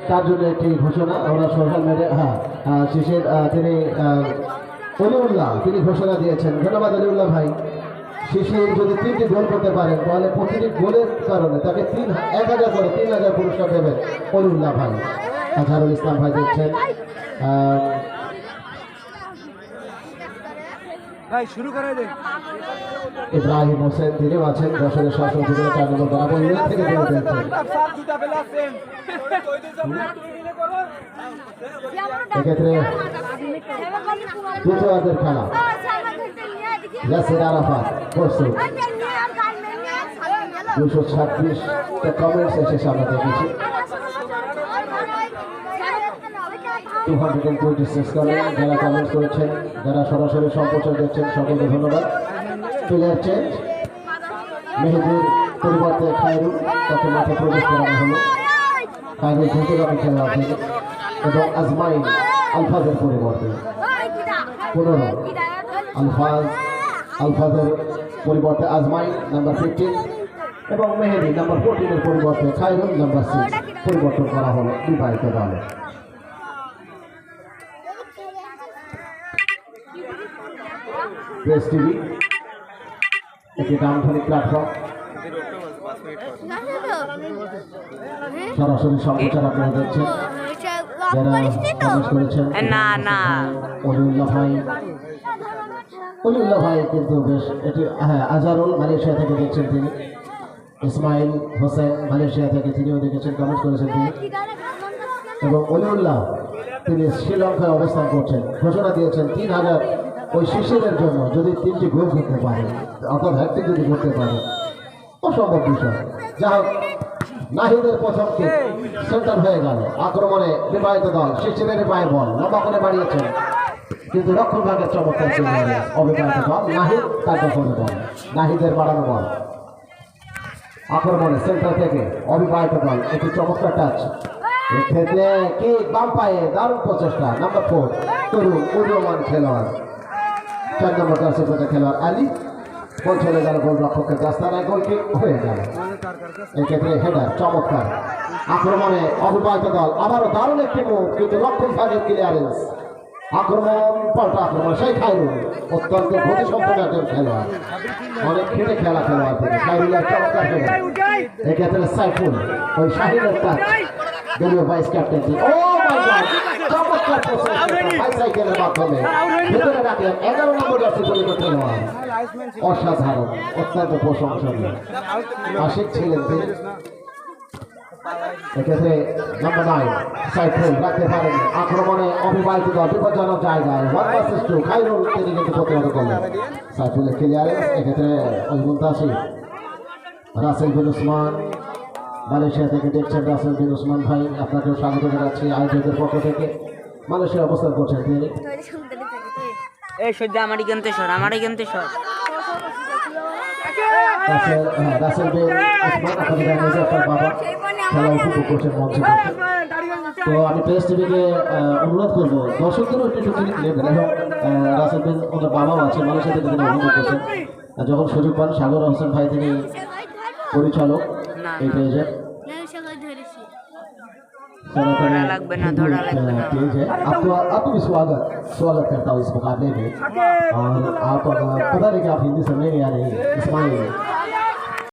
তার জন্য একটি ঘোষণা আমরা সোশ্যাল মিডিয়া শিশির তিনি অলিউল্লাহ তিনি ঘোষণা দিয়েছেন। ধন্যবাদ অলিউল্লাহ ভাই। শিশির যদি 3টি গোল করতে পারেন তাহলে প্রতিটি গোলের কারণে তাকে 1000 করে 3000 পুরস্কার দেবেন অলিউল্লাহ ভাই। আজহারুল ইসলাম ভাই দেখছেন। শুরু করে দেন। ইব্রাহিম হোসেন তিনিও আছেন যশোরের শাসক থেকে 4 নম্বর বরাবর থেকে তিনি দেখছেন। এক্ষেত্রে দ্বিতীয়ার্ধের খেলা ইয়াসির আরাফাত প্রস্তুত। 226 কমেন্টস এসেছে আমরা দেখেছি। 226 কমেন্ট যারা কমেন্টস করেছেন, যারা সরাসরি সম্প্রচার দেখছেন সকলকে ধন্যবাদ। প্লেয়ার চেঞ্জ, মেহেদির পরিবর্তে খায়রুল তাকে মাঠে প্রবেশ করানো হলো। খায়রুল দ্রুতগামী খেলোয়াড় থেকে এবং আজমাইন আলফাজের পরিবর্তে 15 আলফাজের পরিবর্তে আজমাইন নাম্বার 15 এবং মেহেদি নাম্বার 14 পরিবর্তে খায়রুল নাম্বার 6 পরিবর্তন করা হলো বিবাহিত দলে। প্রেস টিভি একটি ডাউনফোনিক প্ল্যাটফর্ম, সরাসরি সম্প্রচার আপনারা দেখছেন। যারা কমেন্ট করেছেন অলিউল্লাহ ভাই কিন্তু বেশ এটি আজহারুল মালয়েশিয়া থেকে দেখছেন তিনি। ইসমাইল হোসেন মালয়েশিয়া থেকে তিনিও দেখেছেন, কমেন্ট করেছেন তিনি। এবং অলিউল্লাহ তিনি শ্রীলঙ্কায় অবস্থান করছেন, ঘোষণা দিয়েছেন 3000 ওই শিশিরের জন্য যদি 3টি গোল করতে পারে অর্থাৎ হ্যাট্রিক যদি করতে পারে অসম্ভব বিষয়। যা হোক নাহিদের প্রথম কিক সেন্টার হয়ে গেল। আক্রমণে বিবাহিত দল শিশিরের পায়ের বল লম্বা করে বাড়িয়েছেন কিন্তু রক্ষণ ভাগের চমৎকার অবিবাহিত দল নাহিদ তার দখলে বল, নাহিদের বাড়ানো বল। আক্রমণে সেন্টার থেকে অবিবাহিত দল একটি চমৎকার টাচ, এক্ষেত্রে কি বাম পায়ে দারুণ প্রচেষ্টা। নাম্বার 4 তরুণ উদীয়মান খেলোয়াড় 4 নম্বর জার্সি পরে খেলোয়াড় আলী বল চলে গেল গোলরক্ষকের রাস্তায়, গোল কিক হয়ে গেল। এক্ষেত্রে হেডার চমৎকার। আক্রমণে অবিবাহিত দল আবারও দারুণ একটি মুভ কিন্তু রক্ষণ ভাগের ক্লিয়ারেন্স। আক্রমণ পাল্টা আক্রমণ, সেই খায়রুল অত্যন্ত গতিসম্পন্ন একজন খেলোয়াড়, অনেক খেটে খেলা খেলোয়াড় থেকে খায়রুলের চমৎকার খেলা। এক্ষেত্রে সাইফুল ওই শাহিনের টাচ দলীয় ভাইস ক্যাপ্টেন ও মাই গড চমৎকার বাইসাইকেলের মাধ্যমে ভেতরে রাখলেন 11 নম্বর জার্সি পরে খেলোয়াড়। অসাধারণ, অত্যন্ত প্রশংসনীয়, আশিক ছিলেন তিনি। এক্ষেত্রে নাম্বার 9 সাইফুল রাখতে পারেন। আক্রমণে অবিবাহিত দল বিপজ্জনক জায়গায় 1 ভার্সেস 2 খায়রুল তিনি কিন্তু প্রতিহত করলেন। সাইফুলের ক্লিয়ারেন্স। এক্ষেত্রে ওই মুনতাসির রাসেল বিন উসমান মালয়েশিয়া থেকে দেখছেন। রাসেল বিন উসমান ভাই আপনাকেও স্বাগত জানাচ্ছি আয়োজকের পক্ষ থেকে। মালয়েশিয়া অবস্থান করছেন তিনি। এই সহ্য আমারই কিনতে সর, আমারই কিনতে সর। রাসেল বিন উসমান আপনাদের জানিয়েছে আপনার বাবা খেলা উপভোগ করছেন মঞ্চে। তো আমি প্রেস টিভিকে অনুরোধ করবো দর্শকদেরও একটু সুযোগ নেবেন এবং রাসেল বিন ওনার বাবাও আছে মালয়েশিয়া থেকে তিনি অভিনয় করছেন। যখন সুযোগ পান সাগর হোসেন ভাই তিনি পরিচালক এই পেজের पेज है। आपको भी स्वागत करता हूँ इस मुकाबले में। और आप पता नहीं कि आप हिंदी समझेंगे या नहीं। इस्माइल